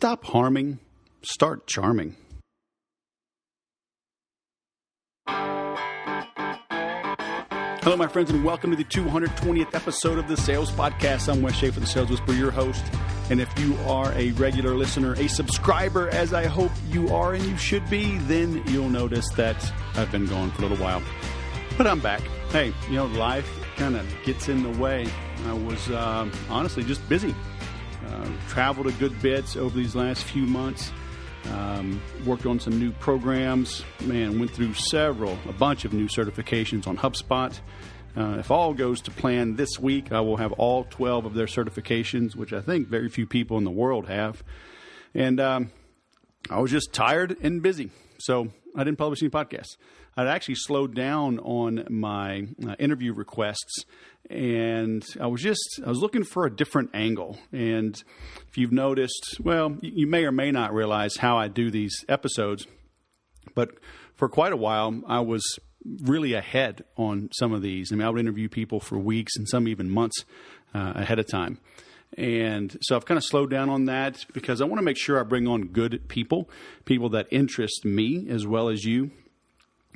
Stop harming, start charming. Hello, my friends, and welcome to the 220th episode of the Sales Podcast. I'm Wes Schaefer, the Sales Whisperer, your host. And if you are a regular listener, a subscriber, as I hope you are and you should be, then you'll notice that I've been gone for a little while. But I'm back. Hey, life kind of gets in the way. I was honestly just busy. Traveled a good bit over these last few months. Worked on some new programs. Went through a bunch of new certifications on HubSpot. If all goes to plan this week, I will have all 12 of their certifications, which I think very few people in the world have. And I was just tired and busy, so I didn't publish any podcasts. I'd actually slowed down on my interview requests, and I was looking for a different angle. And if you've noticed, well, you may or may not realize how I do these episodes, but for quite a while, I was really ahead on some of these. I would interview people for weeks and some even months ahead of time. And so I've kind of slowed down on that because I want to make sure I bring on good people that interest me as well as you.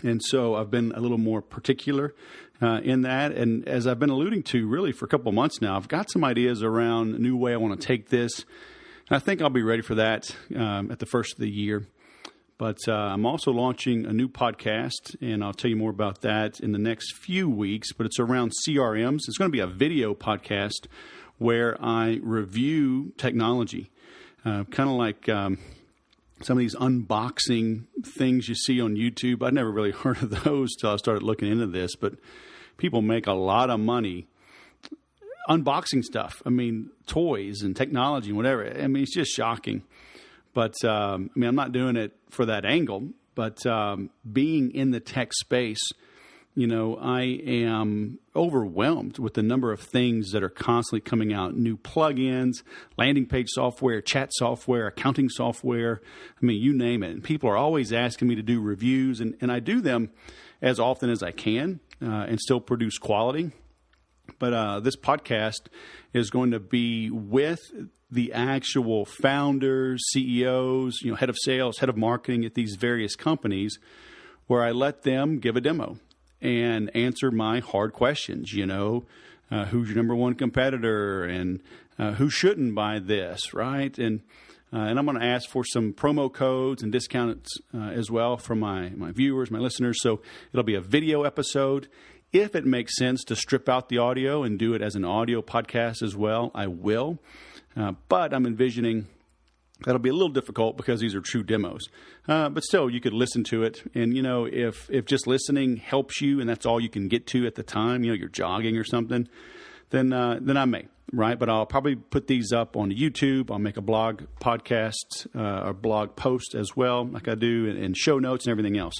And so I've been a little more particular in that. And as I've been alluding to really for a couple of months now, I've got some ideas around a new way I want to take this. And I think I'll be ready for that at the first of the year. But I'm also launching a new podcast, and I'll tell you more about that in the next few weeks. But it's around CRMs. It's going to be a video podcast where I review technology, kind of like some of these unboxing things you see on YouTube. I'd never really heard of those till I started looking into this, but people make a lot of money unboxing stuff. Toys and technology and whatever. It's just shocking. But, I'm not doing it for that angle, but being in the tech space, I am overwhelmed with the number of things that are constantly coming out. New plugins, landing page software, chat software, accounting software. You name it. And people are always asking me to do reviews, and I do them as often as I can and still produce quality. But this podcast is going to be with the actual founders, CEOs, head of sales, head of marketing at these various companies, where I let them give a demo and answer my hard questions. Who's your number one competitor, and who shouldn't buy this, right? And I'm going to ask for some promo codes and discounts as well from my viewers, my listeners. So it'll be a video episode. If it makes sense to strip out the audio and do it as an audio podcast as well, I will. But I'm envisioning that'll be a little difficult because these are true demos. But still, you could listen to it. And, if just listening helps you and that's all you can get to at the time, you're jogging or something, then I may, right? But I'll probably put these up on YouTube. I'll make a blog podcast or blog post as well, like I do, and show notes and everything else.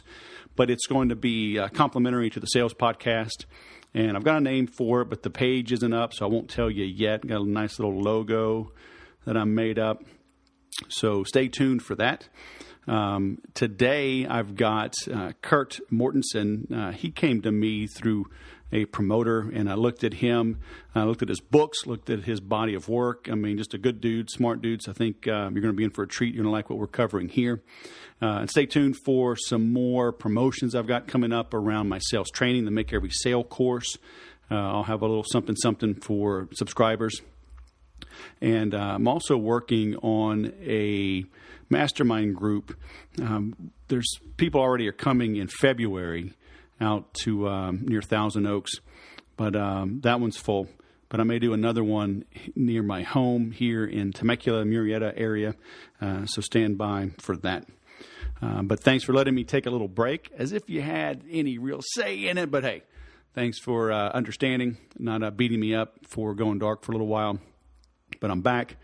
But it's going to be complimentary to the Sales Podcast. And I've got a name for it, but the page isn't up, so I won't tell you yet. Got a nice little logo that I made up. So stay tuned for that. Today, I've got Kurt Mortensen. He came to me through a promoter, and I looked at him. I looked at his books, looked at his body of work. Just a good dude, smart dude. So I think you're going to be in for a treat. You're going to like what we're covering here. And stay tuned for some more promotions I've got coming up around my sales training, the Make Every Sale course. I'll have a little something for subscribers. And I'm also working on a mastermind group. There's people already are coming in February out to near Thousand Oaks, but that one's full. But I may do another one near my home here in Temecula, Murrieta area, so stand by for that. But thanks for letting me take a little break, as if you had any real say in it. But hey, thanks for understanding, not beating me up for going dark for a little while. But I'm back.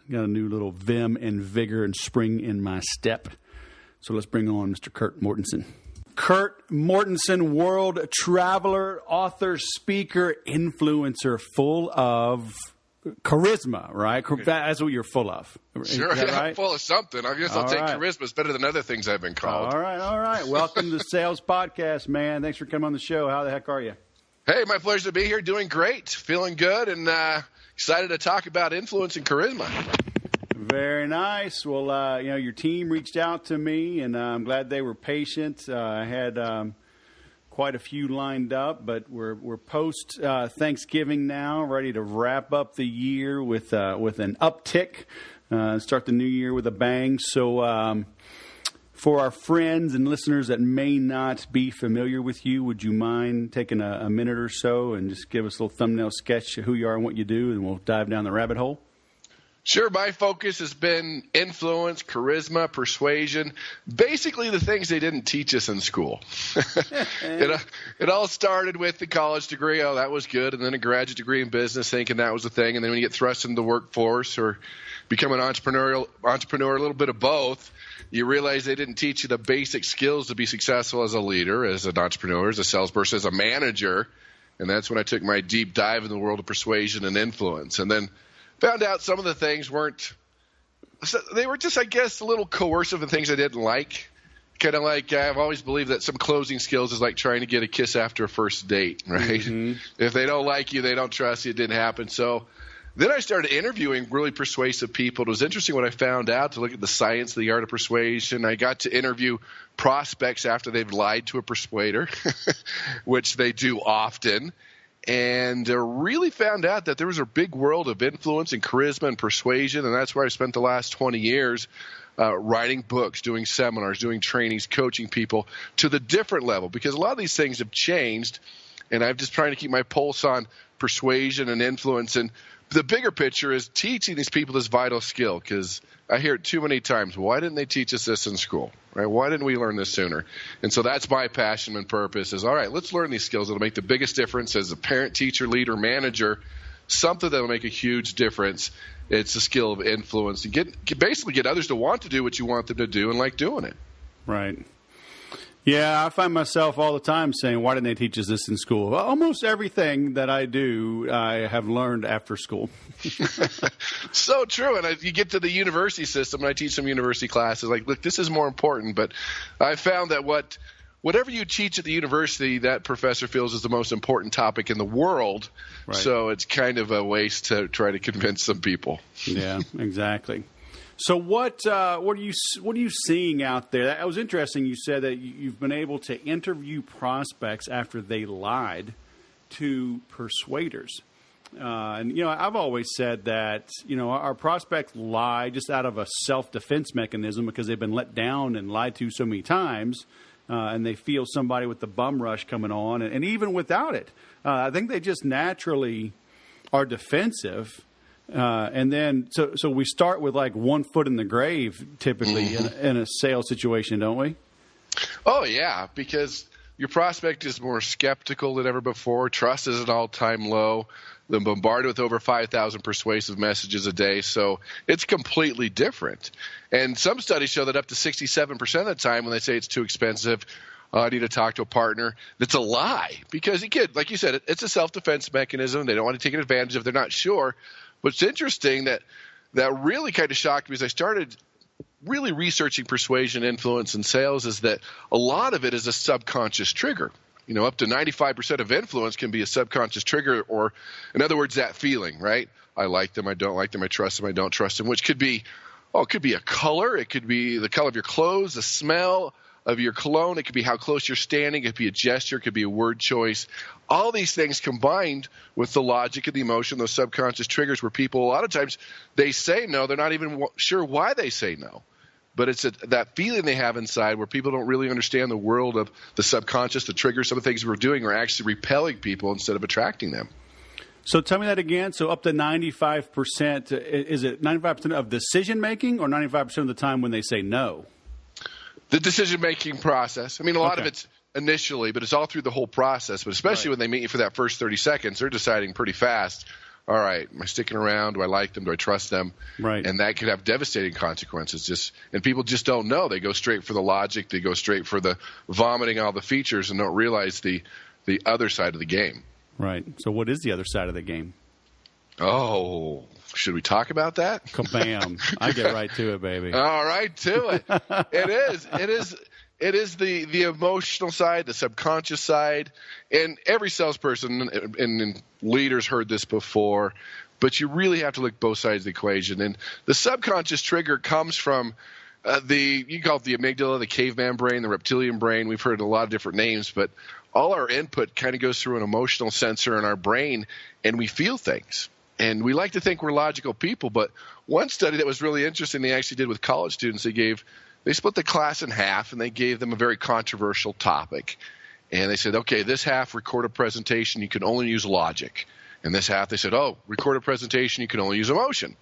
Got a new little vim and vigor and spring in my step. So let's bring on Mr. Kurt Mortensen. Kurt Mortensen, world traveler, author, speaker, influencer, full of charisma, right? That's what you're full of. Sure, yeah, right? I'm full of something. I guess I'll take charisma. It's better than other things I've been called. All right. Welcome to the Sales Podcast, man. Thanks for coming on the show. How the heck are you? Hey, my pleasure to be here. Doing great. Feeling good and excited to talk about influence and charisma. Very nice. Well, your team reached out to me, and I'm glad they were patient. I had quite a few lined up, but we're post Thanksgiving now, ready to wrap up the year with an uptick, start the new year with a bang. So for our friends and listeners that may not be familiar with you, would you mind taking a minute or so and just give us a little thumbnail sketch of who you are and what you do, and we'll dive down the rabbit hole? Sure. My focus has been influence, charisma, persuasion, basically the things they didn't teach us in school. It all started with the college degree. Oh, that was good. And then a graduate degree in business, thinking that was the thing. And then when you get thrust into the workforce or become an entrepreneur, a little bit of both, you realize they didn't teach you the basic skills to be successful as a leader, as an entrepreneur, as a salesperson, as a manager. And that's when I took my deep dive in the world of persuasion and influence. And then found out some of the things they were just, I guess, a little coercive and things I didn't like. Kind of like I've always believed that some closing skills is like trying to get a kiss after a first date, right? Mm-hmm. If they don't like you, they don't trust you, it didn't happen. So then I started interviewing really persuasive people. It was interesting what I found out to look at the science of the art of persuasion. I got to interview prospects after they've lied to a persuader, which they do often. And really found out that there was a big world of influence and charisma and persuasion, and that's where I spent the last 20 years writing books, doing seminars, doing trainings, coaching people to the different level, because a lot of these things have changed, and I'm just trying to keep my pulse on persuasion and influence. And the bigger picture is teaching these people this vital skill, because I hear it too many times. Why didn't they teach us this in school? Right? Why didn't we learn this sooner? And so that's my passion and purpose is, all right, let's learn these skills that'll make the biggest difference as a parent, teacher, leader, manager, something that'll make a huge difference. It's a skill of influence and basically get others to want to do what you want them to do and like doing it. Right. Yeah, I find myself all the time saying, why didn't they teach us this in school? Well, almost everything that I do, I have learned after school. So true. And you get to the university system, and I teach some university classes, like, look, this is more important. But I found that whatever you teach at the university, that professor feels is the most important topic in the world. Right. So it's kind of a waste to try to convince some people. Yeah, exactly. So what are you seeing out there? That was interesting. You said that you've been able to interview prospects after they lied to persuaders. And I've always said that our prospects lie just out of a self-defense mechanism because they've been let down and lied to so many times, and they feel somebody with the bum rush coming on, and even without it, I think they just naturally are defensive. And then, so we start with like one foot in the grave, typically in a sales situation, don't we? Oh yeah, because your prospect is more skeptical than ever before. Trust is at an all-time low. They're bombarded with over 5,000 persuasive messages a day, so it's completely different. And some studies show that up to 67% of the time when they say it's too expensive, I need to talk to a partner, that's a lie. Because like you said, it's a self-defense mechanism. They don't want to take advantage of it. They're not sure. But it's interesting that really kind of shocked me as I started really researching persuasion, influence, and sales is that a lot of it is a subconscious trigger. Up to 95% of influence can be a subconscious trigger, or in other words, that feeling, right? I like them, I don't like them, I trust them, I don't trust them, which could be, it could be a color, it could be the color of your clothes, the smell of your cologne, it could be how close you're standing, it could be a gesture, it could be a word choice. All these things combined with the logic and the emotion, those subconscious triggers where people, a lot of times, they say no, they're not even sure why they say no. But it's that feeling they have inside where people don't really understand the world of the subconscious, the triggers, some of the things we're doing are actually repelling people instead of attracting them. So tell me that again. So up to 95%, is it 95% of decision-making or 95% of the time when they say no? The decision-making process. I mean, a lot of it's initially, but it's all through the whole process. But especially when they meet you for that first 30 seconds, they're deciding pretty fast, all right, am I sticking around? Do I like them? Do I trust them? Right. And that could have devastating consequences. And people just don't know. They go straight for the logic. They go straight for the vomiting all the features and don't realize the other side of the game. Right. So what is the other side of the game? Oh, should we talk about that? Kabam. I get right to it, baby. All right, to it. It is the emotional side, the subconscious side, and every salesperson and leaders heard this before. but you really have to look both sides of the equation. And the subconscious trigger comes from you call it the amygdala, the caveman brain, the reptilian brain. We've heard a lot of different names, but all our input kind of goes through an emotional sensor in our brain, and we feel things. And we like to think we're logical people, but one study that was really interesting they actually did with college students, they split the class in half, and they gave them a very controversial topic. And they said, okay, this half, record a presentation, you can only use logic. And this half, they said, record a presentation, you can only use emotion.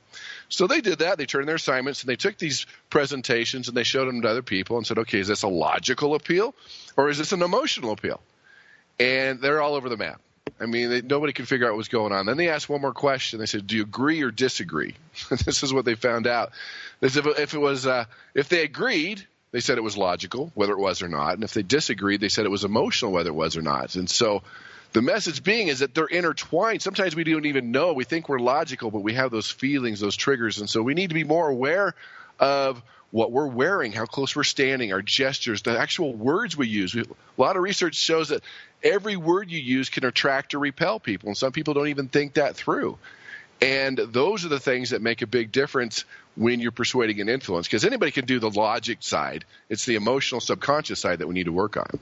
So they did that. They turned in their assignments, and they took these presentations, and they showed them to other people and said, okay, is this a logical appeal, or is this an emotional appeal? And they're all over the map. I mean, nobody could figure out what was going on. Then they asked one more question. They said, do you agree or disagree? This is what they found out. They said if they agreed, they said it was logical, whether it was or not. And if they disagreed, they said it was emotional, whether it was or not. And so the message being is that they're intertwined. Sometimes we don't even know. We think we're logical, but we have those feelings, those triggers. And so we need to be more aware of what we're wearing, how close we're standing, our gestures, the actual words we use. A lot of research shows that every word you use can attract or repel people, and some people don't even think that through. And those are the things that make a big difference when you're persuading an influence, because anybody can do the logic side. It's the emotional subconscious side that we need to work on.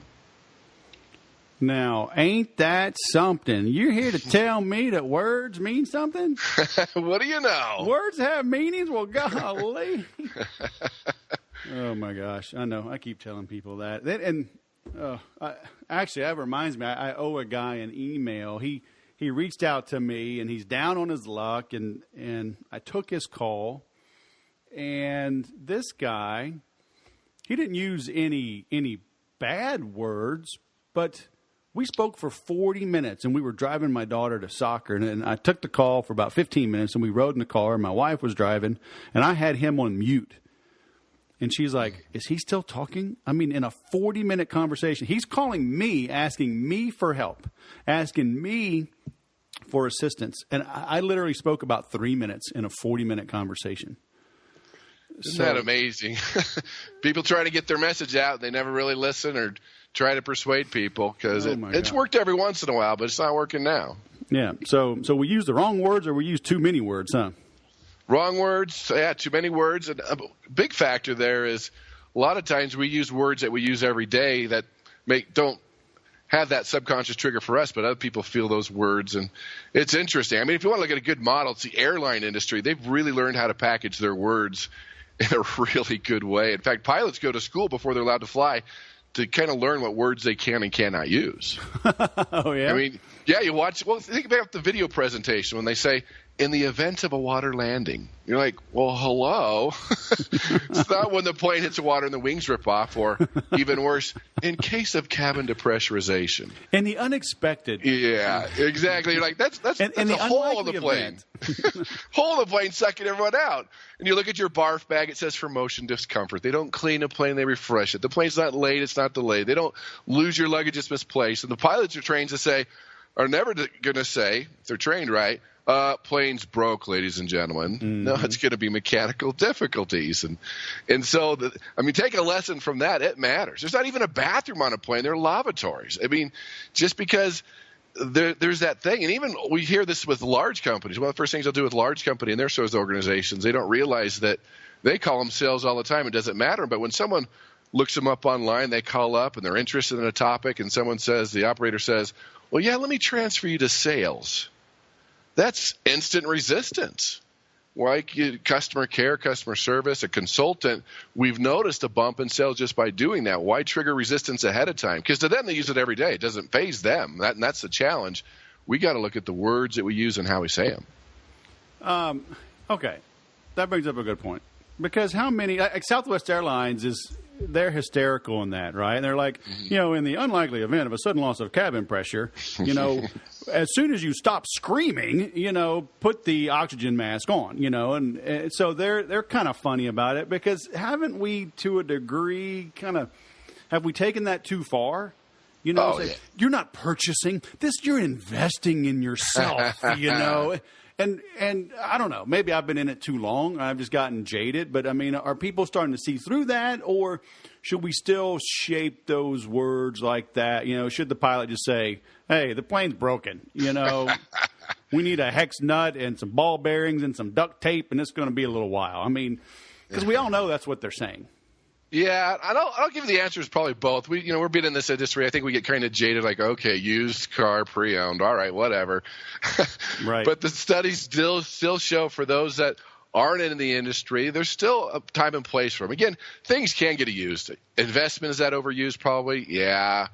Now, ain't that something? You're here to tell me that words mean something? What do you know? Words have meanings? Well, golly. Oh, my gosh. I know. I keep telling people that. Actually, that reminds me. I owe a guy an email. He reached out to me, and he's down on his luck, and I took his call. And this guy, he didn't use any bad words, but we spoke for 40 minutes, and we were driving my daughter to soccer, and I took the call for about 15 minutes, and we rode in the car, and my wife was driving, and I had him on mute. And she's like, is he still talking? I mean, in a 40-minute conversation, he's calling me, asking me for help, asking me for assistance. And I literally spoke about 3 minutes in a 40-minute conversation. Isn't that amazing? People trying to get their message out, they never really listen or try to persuade people, because it's worked every once in a while, but it's not working now. Yeah. So we use the wrong words, or we use too many words, huh? Wrong words, too many words. And a big factor there is a lot of times we use words that we use every day that don't have that subconscious trigger for us, but other people feel those words. And it's interesting. I mean, if you want to look at a good model, it's the airline industry. They've really learned how to package their words in a really good way. In fact, pilots go to school before they're allowed to fly to kind of learn what words they can and cannot use. Oh, yeah? I mean, yeah, you watch – well, think about the video presentation when they say, in the event of a water landing. You're like, well, hello. It's not when the plane hits the water and the wings rip off, or even worse, in case of cabin depressurization. And the unexpected. Yeah, exactly. You're like, that's a hole in the plane. Hole in the plane sucking everyone out. And you look at your barf bag, it says for motion discomfort. They don't clean a plane, they refresh it. The plane's not late, it's not delayed. They don't lose your luggage, it's misplaced. And the pilots are trained to say, are never going to say, if they're trained right, plane's broke, ladies and gentlemen. Mm-hmm. No, it's going to be mechanical difficulties. And so, take a lesson from that. It matters. There's not even a bathroom on a plane. There are lavatories. I mean, just because there's that thing. And even we hear this with large companies. One of the first things they'll do with large company and their sales organizations, they don't realize that they call them sales all the time. It doesn't matter. But when someone looks them up online, they call up and they're interested in a topic, and someone says, the operator says, well, yeah, let me transfer you to sales. That's instant resistance. Like customer care, customer service, a consultant, we've noticed a bump in sales just by doing that. Why trigger resistance ahead of time? Because to them, they use it every day. It doesn't faze them. And that's the challenge. We got to look at the words that we use and how we say them. Okay. That brings up a good point. Because how many, like Southwest Airlines they're hysterical in that, right? And they're like, in the unlikely event of a sudden loss of cabin pressure, as soon as you stop screaming, put the oxygen mask on, and so they're kind of funny about it, because haven't we, to a degree, have we taken that too far? You're not purchasing this, you're investing in yourself, And I don't know, maybe I've been in it too long. I've just gotten jaded. But, I mean, are people starting to see through that? Or should we still shape those words like that? You know, should the pilot just say, hey, the plane's broken, you know? We need a hex nut and some ball bearings and some duct tape, and it's going to be a little while. I mean, because we all know that's what they're saying. Yeah, I'll give you the answer is probably both. We're being in this industry. I think we get kind of jaded, like, okay, used car, pre-owned, all right, whatever. Right. But the studies still show for those that aren't in the industry, there's still a time and place for them. Again, things can get used. Investment, is that overused? Probably, yeah.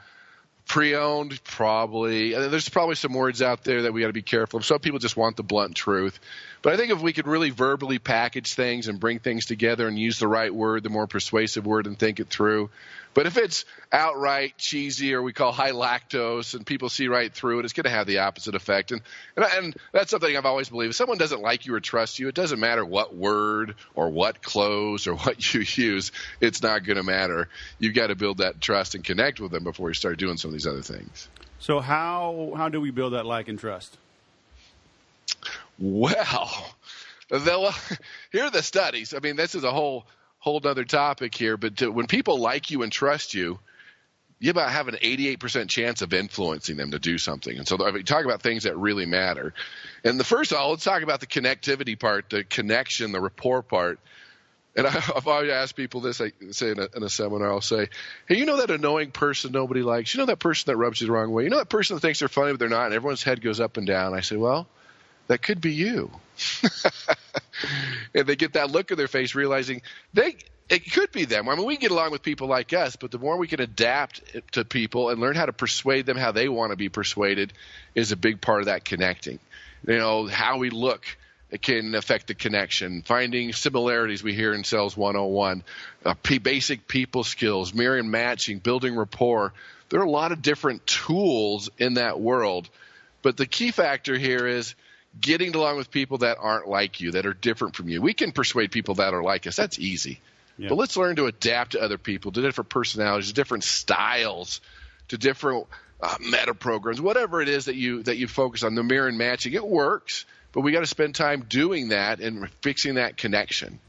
Pre-owned, probably. There's probably some words out there that we got to be careful of. Some people just want the blunt truth. But I think if we could really verbally package things and bring things together and use the right word, the more persuasive word, and think it through. But if it's outright cheesy or we call high lactose and people see right through it, it's going to have the opposite effect. And that's something I've always believed. If someone doesn't like you or trust you, it doesn't matter what word or what clothes or what you use. It's not going to matter. You've got to build that trust and connect with them before you start doing some of these other things. So how do we build that like and trust? Well, here are the studies. I mean, this is a whole other topic here. But when people like you and trust you, you about have an 88% chance of influencing them to do something. And so we talk about things that really matter. And the first of all, let's talk about the connectivity part, the connection, the rapport part. And I've always asked people this. I say in a seminar, I'll say, hey, you know that annoying person nobody likes? You know that person that rubs you the wrong way? You know that person that thinks they're funny but they're not? And everyone's head goes up and down. I say, well, that could be you. And they get that look on their face realizing it could be them. I mean, we get along with people like us, but the more we can adapt to people and learn how to persuade them how they want to be persuaded is a big part of that connecting. You know, how we look, it can affect the connection. Finding similarities we hear in Sales 101, basic people skills, mirroring matching, building rapport. There are a lot of different tools in that world. But the key factor here is getting along with people that aren't like you, that are different from you. We can persuade people that are like us. That's easy. Yeah. But let's learn to adapt to other people, to different personalities, to different styles, to different meta programs, whatever it is that you focus on. The mirror and matching, it works, but we got to spend time doing that and fixing that connection.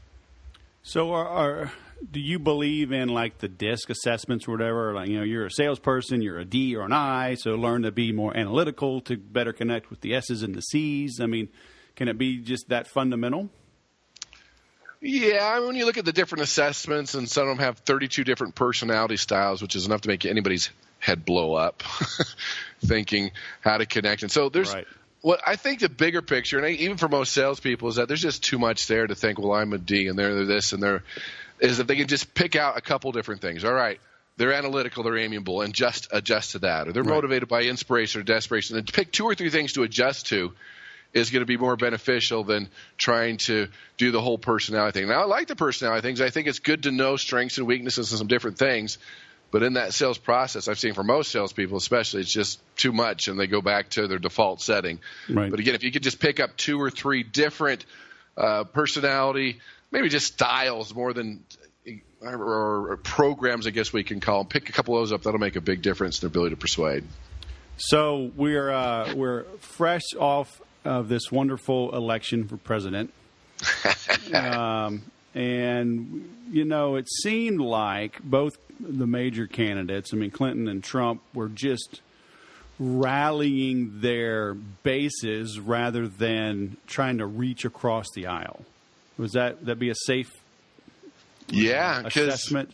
So do you believe in like the DISC assessments or whatever? Like, you know, you're a salesperson, you're a D or an I, so learn to be more analytical to better connect with the S's and the C's. I mean, can it be just that fundamental? Yeah, I mean, when you look at the different assessments, and some of them have 32 different personality styles, which is enough to make anybody's head blow up thinking how to connect. And so there's what I think the bigger picture, and even for most salespeople, is that there's just too much there to think, well, I'm a D and they're this and they're – is that they can just pick out a couple different things. All right, they're analytical, they're amiable, and just adjust to that. Or they're motivated by inspiration or desperation. And to pick 2 or 3 things to adjust to is going to be more beneficial than trying to do the whole personality thing. Now, I like the personality things. I think it's good to know strengths and weaknesses and some different things. But in that sales process, I've seen for most salespeople especially, it's just too much, and they go back to their default setting. Right. But again, if you could just pick up 2 or 3 different personality, maybe just styles more than or programs, I guess we can call them. Pick a couple of those up. That'll make a big difference in their ability to persuade. So we're fresh off of this wonderful election for president. And, you know, it seemed like both the major candidates, I mean, Clinton and Trump, were just rallying their bases rather than trying to reach across the aisle. Was that be a safe assessment?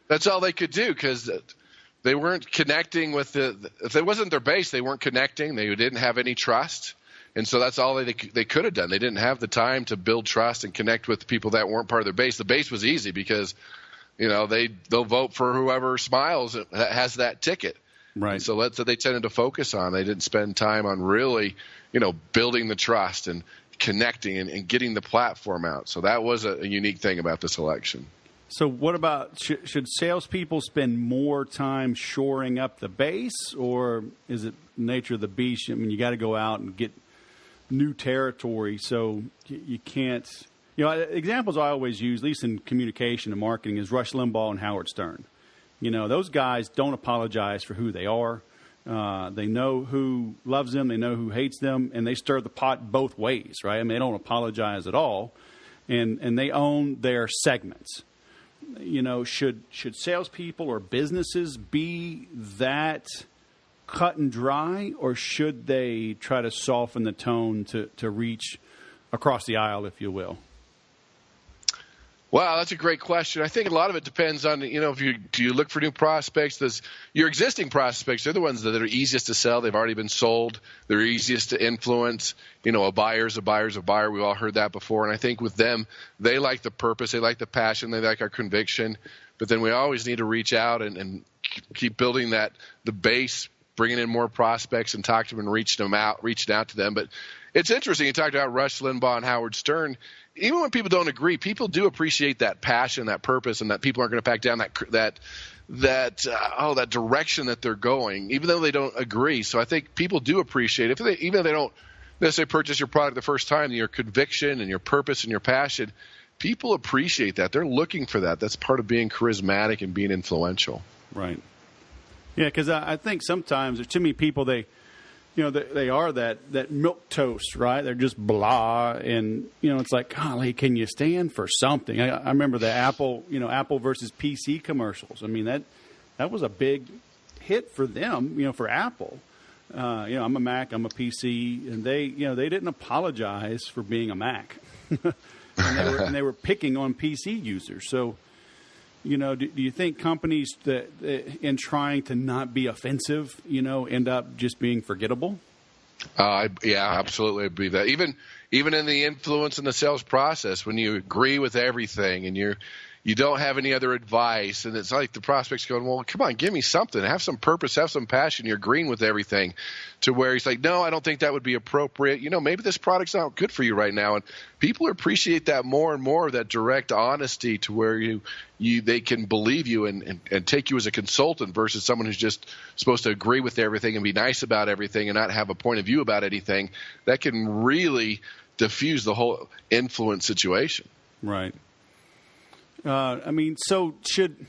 That's all they could do, because they weren't connecting with if it wasn't their base, they weren't connecting. They didn't have any trust. And so that's all they could have done. They didn't have the time to build trust and connect with people that weren't part of their base. The base was easy because, you know, they'll vote for whoever smiles has that ticket. Right. And so that's what they tended to focus on. They didn't spend time on really, you know, building the trust and connecting and getting the platform out. So that was a unique thing about this election. So what about, should salespeople spend more time shoring up the base, or is it nature of the beast? I mean, you got to go out and get new territory, so you can't. You know, examples I always use, at least in communication and marketing, is Rush Limbaugh and Howard Stern. You know, those guys don't apologize for who they are. They know who loves them, they know who hates them, and they stir the pot both ways, right? I mean, they don't apologize at all, and they own their segments. You know, should salespeople or businesses be that cut and dry, or should they try to soften the tone to reach across the aisle, if you will? Wow, that's a great question. I think a lot of it depends on, you know, do you look for new prospects? Your existing prospects, they're the ones that are easiest to sell. They've already been sold. They're easiest to influence. You know, a buyer's a buyer's a buyer. We've all heard that before. And I think with them, they like the purpose. They like the passion. They like our conviction. But then we always need to reach out and keep building the base, bringing in more prospects and talk to them and reaching out to them. But it's interesting. You talked about Rush Limbaugh and Howard Stern. Even when people don't agree, people do appreciate that passion, that purpose, and that people aren't going to back down that direction that they're going, even though they don't agree. So I think people do appreciate it. Even if they don't necessarily purchase your product the first time, your conviction and your purpose and your passion, people appreciate that. They're looking for that. That's part of being charismatic and being influential. Right. Yeah, because I think sometimes there's too many people, they are that milk toast, right? They're just blah, and it's like, golly, can you stand for something? I remember the Apple versus PC commercials. I mean, that was a big hit for them, for Apple. I'm a Mac, I'm a PC, and they didn't apologize for being a Mac, and they were picking on PC users. So, do you think companies that in trying to not be offensive, end up just being forgettable? Yeah, absolutely. I believe that. Even in the influence in the sales process, when you agree with everything and you don't have any other advice, and it's like the prospect's going, well, come on, give me something. Have some purpose, have some passion. You're agreeing with everything, to where he's like, no, I don't think that would be appropriate. Maybe this product's not good for you right now. And people appreciate that more and more, that direct honesty, to where they can believe you and take you as a consultant versus someone who's just supposed to agree with everything and be nice about everything and not have a point of view about anything. That can really diffuse the whole influence situation. Right. So should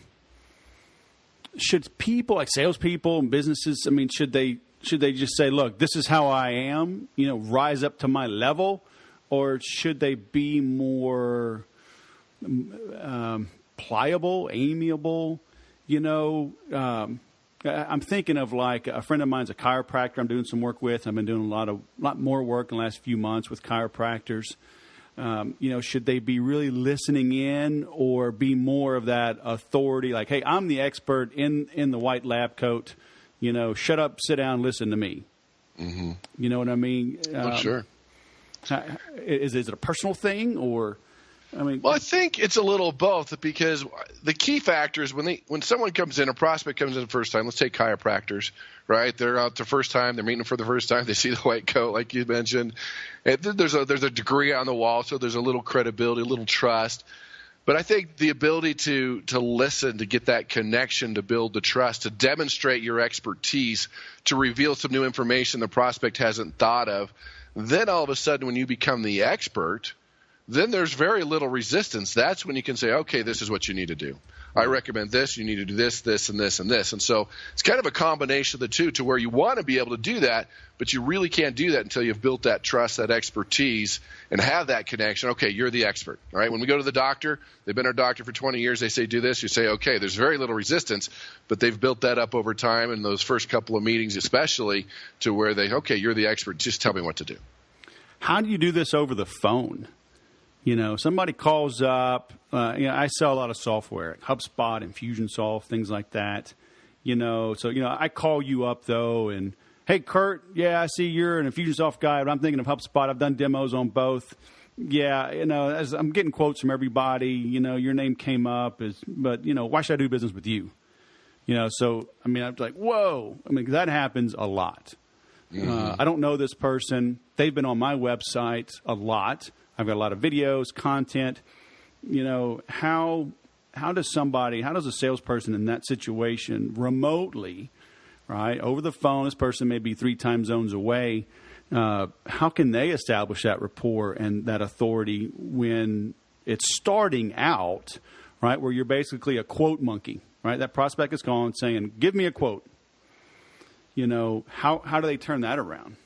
people, like salespeople and businesses, should they just say, look, this is how I am, rise up to my level, or should they be more pliable, amiable? I'm thinking of like a friend of mine's a chiropractor I'm doing some work with. I've been doing a lot more work in the last few months with chiropractors. Should they be really listening in, or be more of that authority? Like, hey, I'm the expert in the white lab coat. Shut up, sit down, listen to me. Mm-hmm. You know what I mean? Sure. Is it a personal thing, or? Well, I think it's a little both, because the key factor is when someone comes in, a prospect comes in the first time. Let's take chiropractors, right? They're out the first time. They're meeting for the first time. They see the white coat, like you mentioned. And there's a degree on the wall, so there's a little credibility, a little trust. But I think the ability to listen, to get that connection, to build the trust, to demonstrate your expertise, to reveal some new information the prospect hasn't thought of, then all of a sudden when you become the expert, then there's very little resistance. That's when you can say, okay, this is what you need to do. I recommend this. You need to do this, this, and this, and this. And so it's kind of a combination of the two, to where you want to be able to do that, but you really can't do that until you've built that trust, that expertise, and have that connection. Okay, you're the expert. All right, when we go to the doctor, they've been our doctor for 20 years. They say, do this. You say, okay, there's very little resistance, but they've built that up over time in those first couple of meetings especially, to where okay, you're the expert. Just tell me what to do. How do you do this over the phone? Somebody calls up. I sell a lot of software, HubSpot, Infusionsoft, things like that. I call you up though, and hey, Kurt, yeah, I see you're an Infusionsoft guy, but I'm thinking of HubSpot. I've done demos on both. Yeah, as I'm getting quotes from everybody. Your name came up, but why should I do business with you? So I'm like, whoa. That happens a lot. Mm-hmm. I don't know this person. They've been on my website a lot. I've got a lot of videos, content. How does a salesperson in that situation remotely, right, over the phone, this person may be 3 time zones away, how can they establish that rapport and that authority when it's starting out, right, where you're basically a quote monkey, right? That prospect is calling saying, give me a quote. how do they turn that around?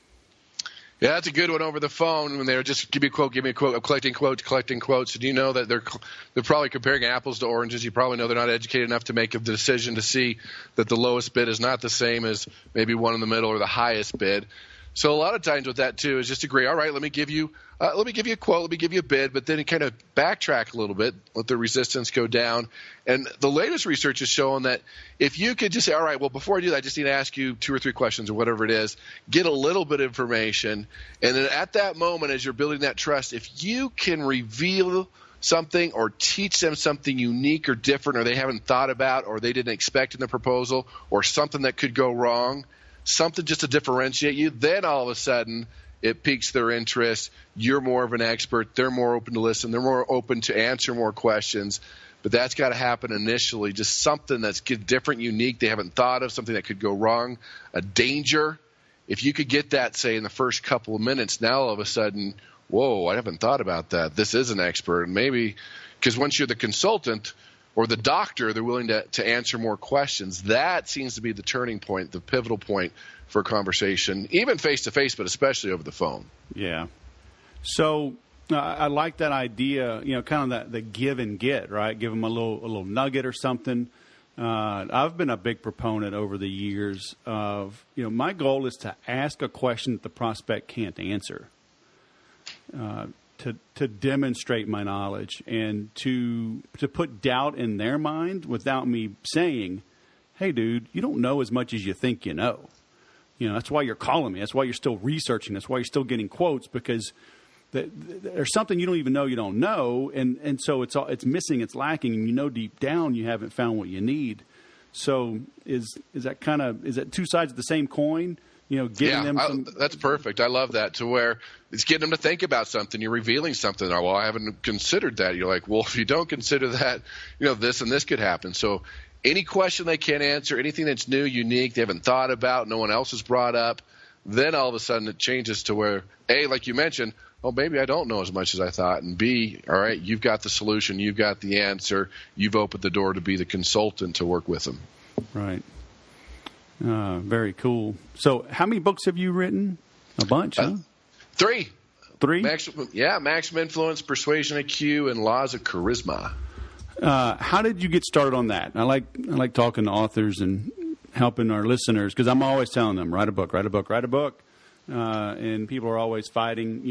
Yeah, that's a good one over the phone when they're just give me a quote. I'm collecting quotes. And you know that they're probably comparing apples to oranges. You probably know they're not educated enough to make a decision to see that the lowest bid is not the same as maybe one in the middle or the highest bid. So a lot of times with that too is just agree. All right, let me give you a quote. Let me give you a bid, but then you kind of backtrack a little bit, let the resistance go down. And the latest research has shown that if you could just say, all right, well, before I do that, I just need to ask you 2 or 3 questions or whatever it is, get a little bit of information, and then at that moment, as you're building that trust, if you can reveal something or teach them something unique or different, or they haven't thought about, or they didn't expect in the proposal, or something that could go wrong, something just to differentiate you, then all of a sudden it piques their interest. You're more of an expert. They're more open to listen. They're more open to answer more questions. But that's got to happen initially, just something that's different, unique, they haven't thought of, something that could go wrong, a danger. If you could get that, say, in the first couple of minutes, now all of a sudden, whoa, I haven't thought about that. This is an expert. And maybe because once you're the consultant or the doctor, they're willing to answer more questions. That seems to be the turning point, the pivotal point for a conversation, even face-to-face, but especially over the phone. Yeah. So I like that idea, kind of the give and get, right? Give them a little nugget or something. I've been a big proponent over the years of, my goal is to ask a question that the prospect can't answer, to demonstrate my knowledge and to put doubt in their mind without me saying, hey, dude, you don't know as much as you think you know. That's why you're calling me. That's why you're still researching. That's why you're still getting quotes, because there's something you don't even know you don't know, and so it's missing, it's lacking, and deep down you haven't found what you need. So is that two sides of the same coin? Giving them some. That's perfect. I love that, to where it's getting them to think about something. You're revealing something. Well, I haven't considered that. You're like, well, if you don't consider that, this and this could happen. So any question they can't answer, anything that's new, unique, they haven't thought about, no one else has brought up, then all of a sudden it changes to where, A, like you mentioned, oh, maybe I don't know as much as I thought, and B, all right, you've got the solution, you've got the answer, you've opened the door to be the consultant to work with them. Right. Very cool. So how many books have you written? A bunch, huh? 3. 3? Maxim Influence, Persuasion IQ, and Laws of Charisma. How did you get started on that? I like talking to authors and helping our listeners, because I'm always telling them, write a book. And people are always fighting.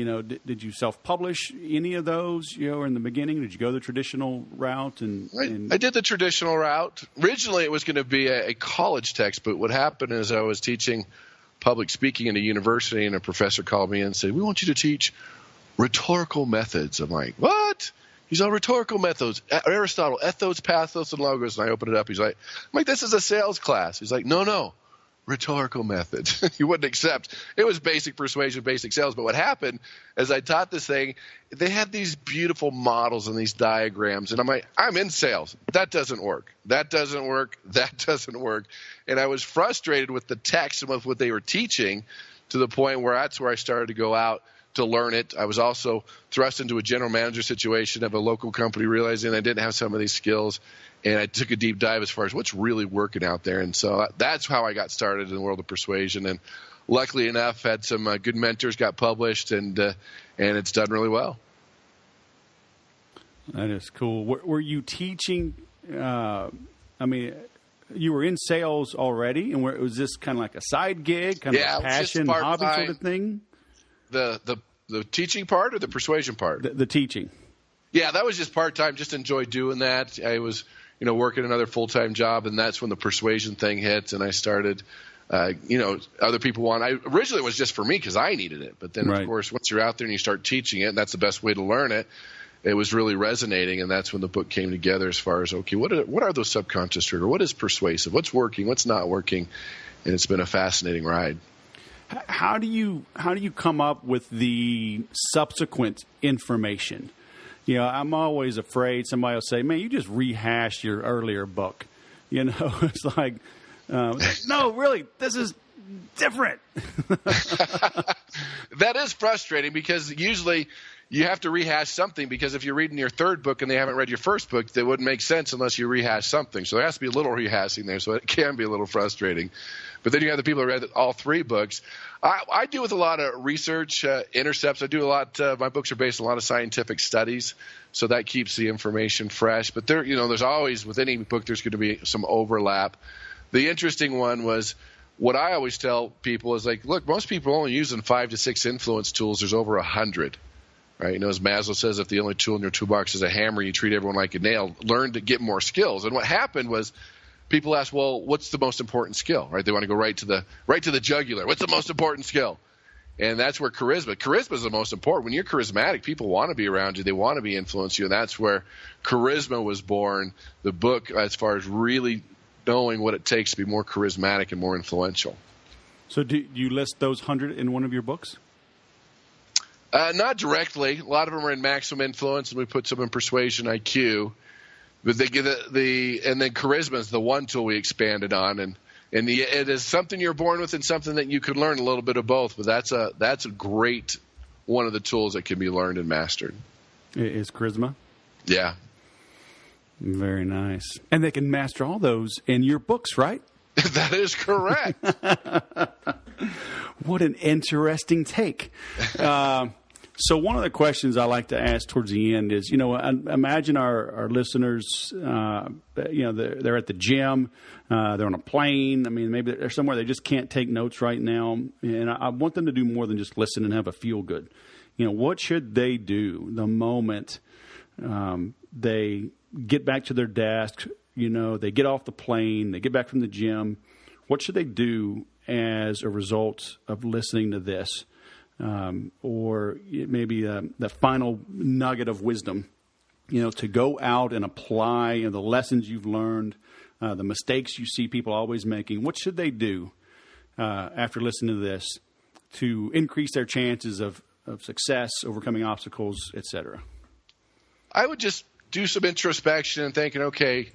Did you self-publish any of those, in the beginning? Did you go the traditional route? I did the traditional route. Originally, it was going to be a college text, but what happened is I was teaching public speaking at a university, and a professor called me and said, we want you to teach rhetorical methods. I'm like, what? He's on rhetorical methods, Aristotle, ethos, pathos, and logos. And I opened it up. I'm like, this is a sales class. He's like, no, rhetorical methods. He wouldn't accept. It was basic persuasion, basic sales. But what happened as I taught this thing, they had these beautiful models and these diagrams. And I'm like, I'm in sales. That doesn't work. That doesn't work. And I was frustrated with the text and with what they were teaching, to the point where that's where I started to go out to learn it. I was also thrust into a general manager situation of a local company, realizing I didn't have some of these skills, and I took a deep dive as far as what's really working out there. And so that's how I got started in the world of persuasion. And luckily enough, had some good mentors, got published, and it's done really well. That is cool. Were you teaching? You were in sales already, and was this kind of like a side gig, kind of a passion, hobby sort of thing? The teaching part or the persuasion part? The teaching. Yeah, that was just part-time. Just enjoyed doing that. I was, working another full-time job, and that's when the persuasion thing hit, and I started, other people originally it was just for me because I needed it. But then, Of course, once you're out there and you start teaching it, and that's the best way to learn it, it was really resonating, and that's when the book came together as far as, okay, what are those subconscious triggers? What is persuasive? What's working? What's not working? And it's been a fascinating ride. How do you come up with the subsequent information? I'm always afraid somebody will say, man, you just rehashed your earlier book. It's like, no, really, this is different. That is frustrating, because usually you have to rehash something, because if you're reading your third book and they haven't read your first book, that wouldn't make sense unless you rehash something. So there has to be a little rehashing there, so it can be a little frustrating. But then you have the people who read all three books. I do with a lot of research intercepts. I do a lot. My books are based on a lot of scientific studies, so that keeps the information fresh. But there's always, with any book, there's going to be some overlap. The interesting one was, what I always tell people is, like, look, most people are only using 5 to 6 influence tools. There's over 100. Right? As Maslow says, if the only tool in your toolbox is a hammer, you treat everyone like a nail. Learn to get more skills. And what happened was, people ask, well, what's the most important skill? Right? They want to go right to the jugular. What's the most important skill? And that's where charisma is the most important. When you're charismatic, people want to be around you. They want to be influenced you. And that's where charisma was born. The book, as far as really knowing what it takes to be more charismatic and more influential. So do you list those 100 in one of your books? Not directly. A lot of them are in Maxim Influence, and we put some in Persuasion IQ. But they give and then charisma is the one tool we expanded on, and it is something you're born with and something that you could learn a little bit of both. But that's a great one of the tools that can be learned and mastered. Is charisma? Yeah. Very nice. And they can master all those in your books, right? That is correct. What an interesting take. So one of the questions I like to ask towards the end is, imagine our listeners, they're at the gym, they're on a plane. I mean, maybe they're somewhere they just can't take notes right now. And I want them to do more than just listen and have a feel good. What should they do the moment they get back to their desk, they get off the plane, they get back from the gym? What should they do as a result of listening to this? Or maybe the final nugget of wisdom, to go out and apply the lessons you've learned, the mistakes you see people always making. What should they do after listening to this to increase their chances of success, overcoming obstacles, etc.? I would just do some introspection and thinking, okay,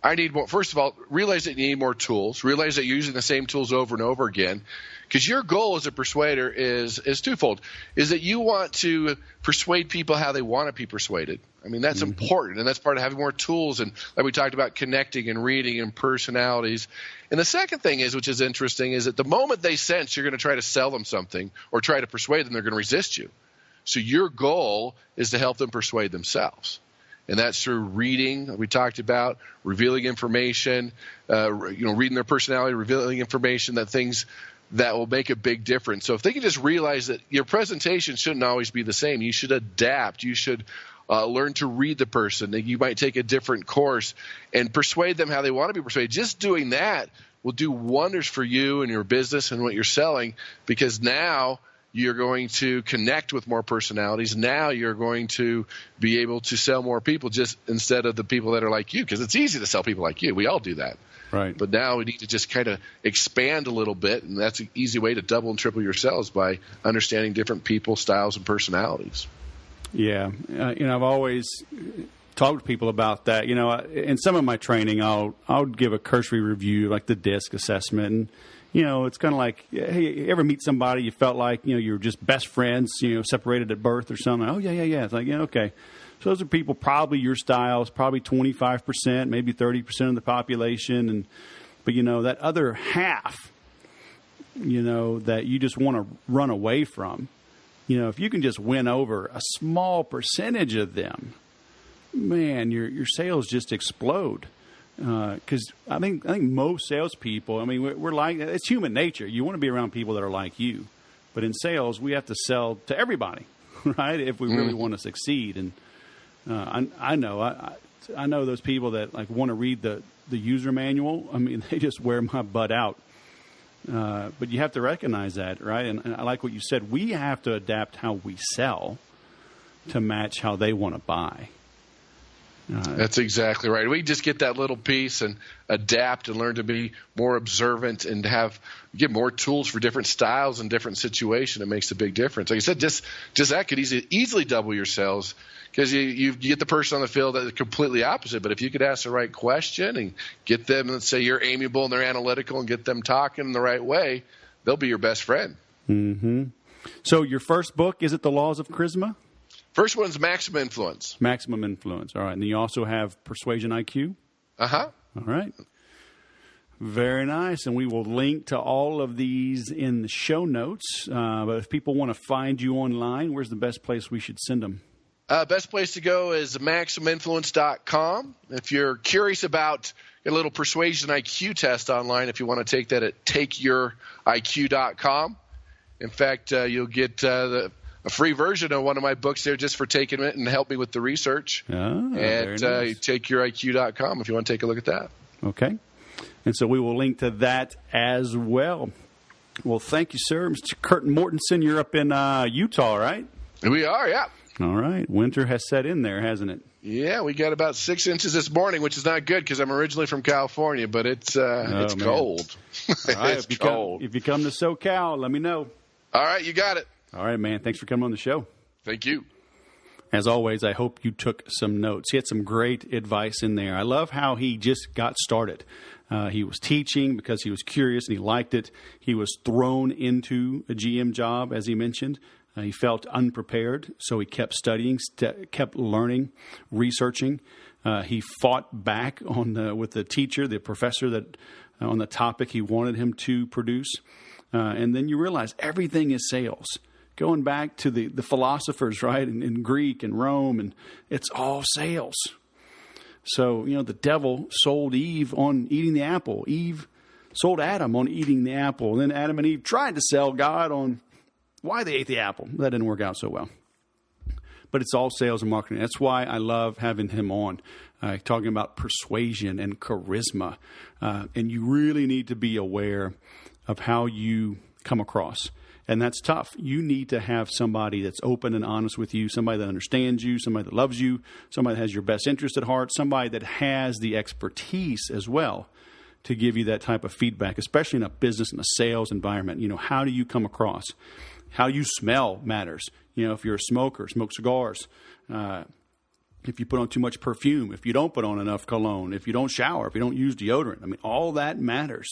I need more. First of all, realize that you need more tools. Realize that you're using the same tools over and over again. Because your goal as a persuader is twofold. Is that you want to persuade people how they want to be persuaded. I mean, that's important. And that's part of having more tools. And like we talked about, connecting and reading and personalities. And the second thing is, which is interesting, is that the moment they sense you're going to try to sell them something or try to persuade them, they're going to resist you. So your goal is to help them persuade themselves. And that's through reading, we talked about, revealing information, reading their personality, revealing information, that things that will make a big difference. So if they can just realize that your presentation shouldn't always be the same. You should adapt. You should learn to read the person. You might take a different course and persuade them how they want to be persuaded. Just doing that will do wonders for you and your business and what you're selling, because now you're going to connect with more personalities. Now you're going to be able to sell more people, just instead of the people that are like you, because it's easy to sell people like you. We all do that. Right. But now we need to just kind of expand a little bit, and that's an easy way to double and triple your sales, by understanding different people, styles, and personalities. Yeah. I've always talked to people about that. In some of my training, I'll give a cursory review, like the DISC assessment, and it's kind of like, hey, you ever meet somebody you felt like, you were just best friends, separated at birth or something? Oh, yeah. It's like, yeah, okay. So those are people probably your styles, probably 25%, maybe 30% of the population. But that other half, that you just want to run away from, if you can just win over a small percentage of them, man, your sales just explode. Because I think most salespeople, we're like, it's human nature. You want to be around people that are like you. But in sales, we have to sell to everybody, right? If we really want to succeed. And I know those people that want to read the user manual. They just wear my butt out. But you have to recognize that, right? And I like what you said. We have to adapt how we sell to match how they want to buy. That's exactly right. We just get that little piece and adapt and learn to be more observant and get more tools for different styles and different situations. It makes a big difference. Like I said, just that could easily double your sales, because you get the person on the field that's completely opposite. But if you could ask the right question and get them, let's say you're amiable and they're analytical, and get them talking the right way, they'll be your best friend. Mm-hmm. So your first book, is it The Laws of Charisma? First one's Maxim Influence. Maximum Influence. All right. And then you also have Persuasion IQ. Uh-huh. All right. Very nice. And we will link to all of these in the show notes. But if people want to find you online, where's the best place we should send them? Best place to go is maximinfluence.com. If you're curious about a little Persuasion IQ test online, if you want to take that at takeyouriq.com. In fact, you'll get a free version of one of my books there just for taking it and help me with the research. At takeyouriq.com if you want to take a look at that. Okay. And so we will link to that as well. Well, thank you, sir. Mr. Kurt Mortensen, you're up in Utah, right? We are, yeah. All right. Winter has set in there, hasn't it? Yeah, we got about 6 inches this morning, which is not good because I'm originally from California, but it's cold. All right, it's cold. If you come to SoCal, let me know. All right, you got it. All right, man. Thanks for coming on the show. Thank you. As always, I hope you took some notes. He had some great advice in there. I love how he just got started. He was teaching because he was curious and he liked it. He was thrown into a GM job, as he mentioned. He felt unprepared, so he kept studying, kept learning, researching. He fought back with the teacher, the professor, that on the topic he wanted him to produce. And then you realize everything is sales. Going back to the philosophers, right, in Greek and Rome, and it's all sales. So, the devil sold Eve on eating the apple. Eve sold Adam on eating the apple. And then Adam and Eve tried to sell God on why they ate the apple. That didn't work out so well. But it's all sales and marketing. That's why I love having him on, talking about persuasion and charisma. And you really need to be aware of how you come across. And that's tough. You need to have somebody that's open and honest with you, somebody that understands you, somebody that loves you, somebody that has your best interest at heart, somebody that has the expertise as well to give you that type of feedback, especially in a business and a sales environment. How do you come across? How you smell matters. If you're a smoker, smoke cigars, if you put on too much perfume, if you don't put on enough cologne, if you don't shower, if you don't use deodorant. All that matters.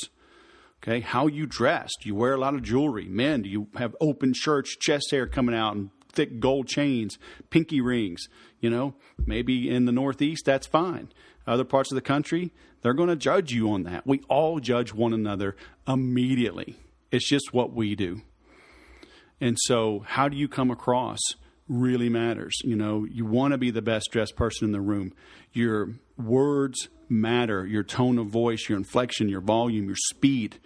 Okay, how you dress. Do you wear a lot of jewelry? Men, do you have open shirts, chest hair coming out, and thick gold chains, pinky rings? Maybe in the Northeast, that's fine. Other parts of the country, they're going to judge you on that. We all judge one another immediately. It's just what we do. And so how do you come across really matters. You want to be the best dressed person in the room. Your words matter, your tone of voice, your inflection, your volume, your speed.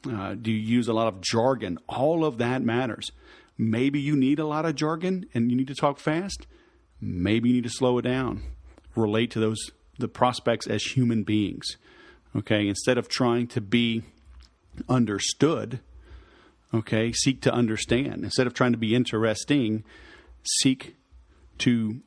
Do you use a lot of jargon? All of that matters. Maybe you need a lot of jargon and you need to talk fast. Maybe you need to slow it down. Relate to the prospects as human beings. Okay, instead of trying to be understood, okay, seek to understand. Instead of trying to be interesting, seek to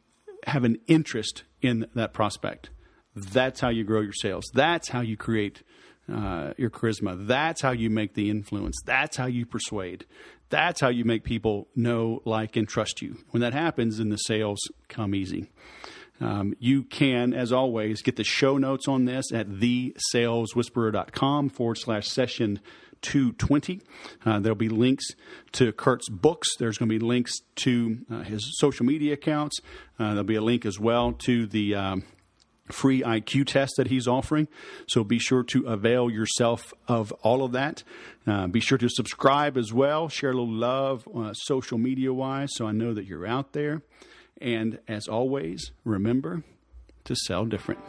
have an interest in that prospect. That's how you grow your sales. That's how you create your charisma. That's how you make the influence. That's how you persuade. That's how you make people know, like, and trust you. When that happens, then the sales come easy. You can, as always, get the show notes on this at thesaleswhisperer.com/session 220. There'll be links to Kurt's books. There's going to be links to his social media accounts. There'll be a link as well to the free IQ test that he's offering. So be sure to avail yourself of all of that. Be sure to subscribe as well. Share a little love social media-wise so I know that you're out there. And as always, remember to sell different.